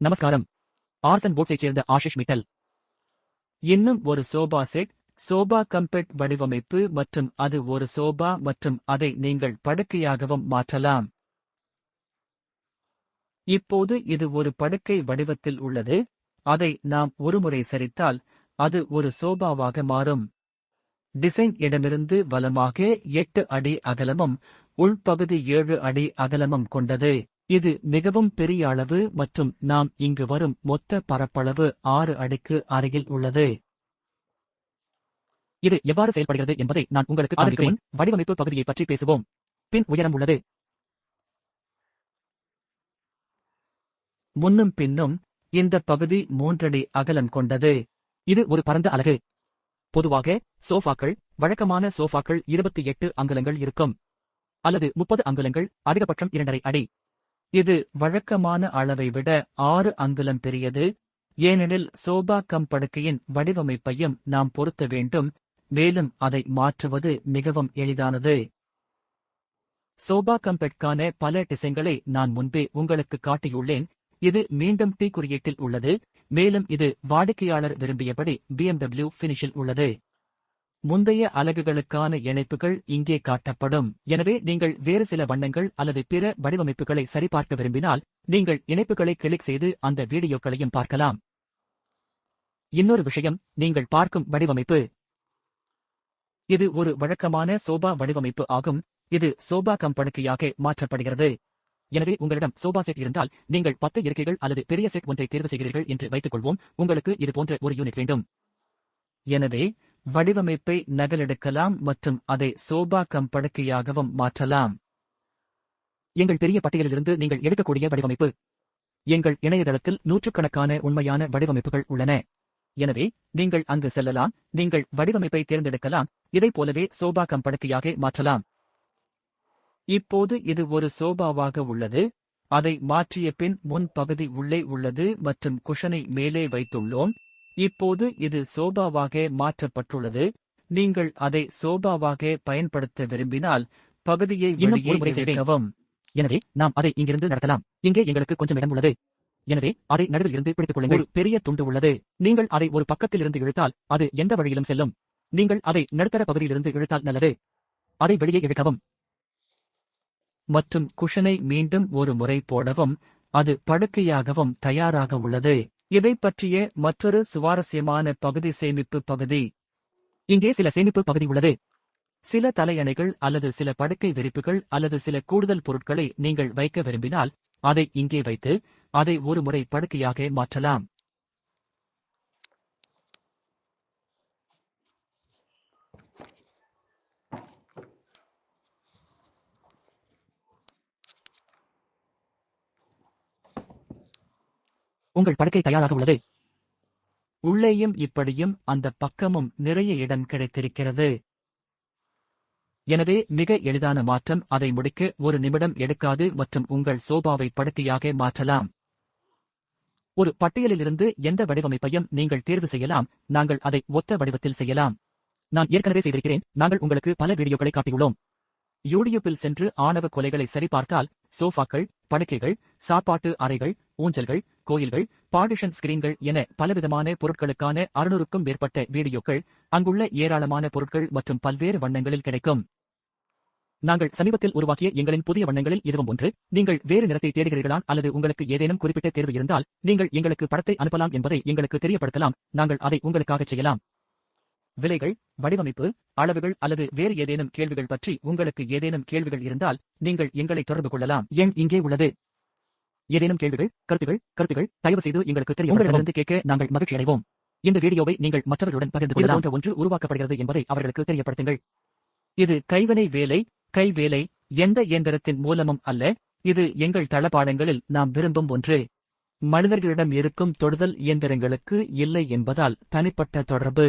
நமஸ்காரம். ஆர்சன் போட்ஸைச் சேர்ந்த ஆஷிஷ் மிட்டல். இன்னும் ஒரு சோபா செட், சோபா கம்பெட் வடிவமைப்பு மற்றும் அது ஒரு சோபா மற்றும் அதை நீங்கள் படுக்கையாகவும் மாற்றலாம். இப்போது இது ஒரு படுக்கை வடிவத்தில் உள்ளது. அதை நாம் ஒருமுறை சரித்தால் அது ஒரு சோபாவாக மாறும். டிசைன் இடமிருந்து வலமாக 8 அடி அகலமும் உள்பகுதி 7 அடி அகலமும் கொண்டது. இது மிகவும் பெரிய அளவு மற்றும் நாம் இங்கு வரும் மொத்த பரப்பளவு 6 அடிக்கு அருகில் உள்ளது. இது எவ்வாறு செயல்படுகிறது என்பதை நான் உங்களுக்கு காண்பிக்கிறேன். வடிவமைப்பு பகுதியை பற்றி பேசுவோம். பின் உயரம் உள்ளது. முன்னும் பின்னும் இந்த பகுதி 3 அடி அகலம் கொண்டது. இது ஒரு பரந்த அலகு. பொதுவாக சோஃபாக்கள், வழக்கமான சோஃபாக்கள் 28 அங்குலங்கள் இருக்கும், அல்லது 30 அங்குலங்கள், அதிகபட்சம் 2.5 அடி. இது வழக்கமான அளவை விட 6 அங்குலம் பெரியது, ஏனெனில் சோபா கம் படுக்கையின் வடிவமைப்பையும் நாம் பொருத்த வேண்டும், மேலும் அதை மாற்றுவது மிகவும் எளிதானது. சோபா கம்பெட்கான பல டிசைன்களை நான் முன்பே உங்களுக்கு காட்டியுள்ளேன். இது மீண்டும் டி குறியீட்டில் உள்ளது, மேலும் இது வாடிக்கையாளர் விரும்பியபடி BMW ஃபினிஷில் உள்ளது. முந்தைய அலகுகளுக்கான இணைப்புகள் இங்கே காட்டப்படும். எனவே நீங்கள் வேறு சில வண்ணங்கள் அல்லது பிற வடிவமைப்புகளை சரிபார்க்க விரும்பினால் நீங்கள் இணைப்புகளை கிளிக் செய்து அந்த வீடியோக்களையும் பார்க்கலாம். இன்னொரு விஷயம், நீங்கள் பார்க்கும் வடிவமைப்பு. இது ஒரு வழக்கமான சோபா வடிவமைப்பு ஆகும். இது சோபா கம் படுக்கையாக மாற்றப்படுகிறது. எனவே உங்களிடம் சோபா செட் இருந்தால் நீங்கள் 10 இருக்கைகள் அல்லது பெரிய செட் ஒன்றை தேர்வு செய்கிறீர்கள் என்று வைத்துக் கொள்வோம். உங்களுக்கு இது போன்ற ஒரு யூனிட் வேண்டும். எனவே வடிவமைப்பை நகலெடுக்கலாம் மற்றும் அதை சோபா கம் படுக்கையாகவும் மாற்றலாம். எங்கள் பெரிய பட்டியலிலிருந்து நீங்கள் எடுக்கக்கூடிய வடிவமைப்பு. எங்கள் இணையதளத்தில் நூற்றுக்கணக்கான உண்மையான வடிவமைப்புகள் உள்ளன. எனவே நீங்கள் அங்கு செல்லலாம், நீங்கள் வடிவமைப்பை தேர்ந்தெடுக்கலாம், இதைப் போலவே சோபா கம் படுக்கையாக மாற்றலாம். இப்போது இது ஒரு சோபாவாக உள்ளது. அதை மாற்றிய பின் முன் பகுதி உள்ளே உள்ளது மற்றும் குஷனை மேலே வைத்துள்ளோம். இப்போது இது சோபாவாக மாற்றப்பட்டுள்ளது. நீங்கள் அதை சோபாவாக பயன்படுத்த விரும்பினால் பகுதியை வெளியே வைக்கவும். எனவே நாம் அதை இங்கிருந்து நடத்தலாம். இங்கே எங்களுக்கு கொஞ்சம் இடம் உள்ளது. எனவே அதை நடுவில் இருந்து பிடித்துக் கொள்ளுங்கள். ஒரு பெரிய துண்டு உள்ளது. நீங்கள் அதை ஒரு பக்கத்திலிருந்து இழுத்தால் அது எந்த வழியிலும் செல்லும். நீங்கள் அதை நடுத்தர பகுதியிலிருந்து இழுத்தால் நல்லது. அதை வெளியே இழுக்கவும் மற்றும் குஷனை மீண்டும் ஒரு முறை போடவும். அது படுக்கையாகவும் தயாராக உள்ளது. இதைப் பற்றிய மற்றொரு சுவாரஸ்யமான பகுதி சேமிப்பு பகுதி. இங்கே சில சேமிப்பு பகுதி உள்ளது. சில தலையணைகள் அல்லது சில படுக்கை விரிப்புகள் அல்லது சில கூடுதல் பொருட்களை நீங்கள் வைக்க விரும்பினால் அதை இங்கே வைத்து அதை ஒரு முறை படுக்கையாக மாற்றலாம். உங்கள் படுக்கை தயாராக உள்ளது. உள்ளேயும் இப்படியும் அந்த பக்கமும் நிறைய இடம் கிடைத்திருக்கிறது. எனவே மிக எளிதான மாற்றம். அதை முடிக்க 1 நிமிடம் எடுக்காது மற்றும் உங்கள் சோபாவை படுக்கையாக மாற்றலாம். ஒரு பட்டியலிலிருந்து எந்த வடிவமைப்பையும் நீங்கள் தேர்வு செய்யலாம். நாங்கள் அதை ஒத்த வடிவத்தில் செய்யலாம். நான் ஏற்கனவே செய்திருக்கிறேன். நாங்கள் உங்களுக்கு பல வீடியோக்களை காட்டியுள்ளோம். யூடியூப்பில் சென்று ஆணவ கொலைகளை சரிபார்த்தால் சோஃபாக்கள், படுக்கைகள், சாப்பாட்டு அறைகள், ஊஞ்சல்கள், கோயில்கள், பார்ட்டிஷன் ஸ்கிரீன்கள் என பலவிதமான பொருட்களுக்கான 600க்கும் மேற்பட்ட வீடியோக்கள், அங்குள்ள ஏராளமான பொருட்கள் மற்றும் பல்வேறு வண்ணங்களில் கிடைக்கும். நாங்கள் சமீபத்தில் உருவாக்கிய எங்களின் புதிய வண்ணங்களில் இதுவும் ஒன்று. நீங்கள் வேறு நிறத்தை தேடுகிறீர்களா அல்லது உங்களுக்கு ஏதேனும் குறிப்பிட்ட தேர்வு இருந்தால் நீங்கள் எங்களுக்கு படத்தை அனுப்பலாம் என்பதை எங்களுக்கு தெரியப்படுத்தலாம். நாங்கள் அதை உங்களுக்காக செய்யலாம். விலைகள், வடிவமைப்பு, அளவுகள் அல்லது வேறு ஏதேனும் கேள்விகள் பற்றி உங்களுக்கு ஏதேனும் கேள்விகள் இருந்தால் நீங்கள் எங்களை தொடர்பு கொள்ளலாம். எண் இங்கே உள்ளது. ஏதேனும் கேள்விகள், கருத்துகள் தயவு செய்து எங்களுக்கு தெரியப்படுத்தவும். கேட்க நாங்கள் மகிழ்ச்சி அடைவோம். இந்த வீடியோவை நீங்கள் மற்றவர்களுடன் பகிர்ந்து கொள்ளலாம். போன்ற ஒன்று உருவாக்கப்படுகிறது என்பதை அவர்களுக்கு தெரியப்படுத்துங்கள். இது கைவினை வேலை, கைவேலை, எந்த இயந்திரத்தின் மூலமும் அல்ல. இது எங்கள் தளபாடங்களில் நாம் விரும்பும் ஒன்று. மனிதர்களிடம் இருக்கும் தொடுதல் இயந்திரங்களுக்கு இல்லை என்பதால் தனிப்பட்ட தொடர்பு.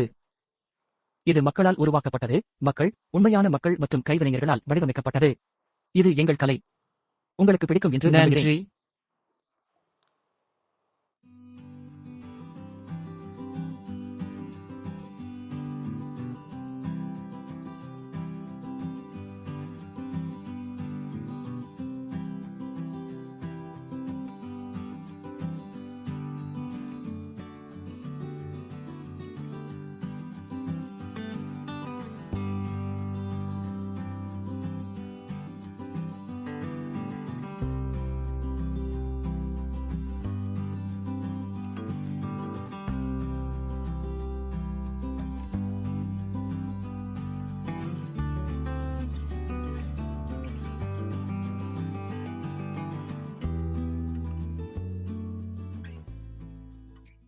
இது மக்களால் உருவாக்கப்பட்டது. மக்கள், உண்மையான மக்கள் மற்றும் கைவினைஞர்களால் வடிவமைக்கப்பட்டது. இது எங்கள் கலை. உங்களுக்கு பிடிக்கும் என்று நம்புகிறேன்.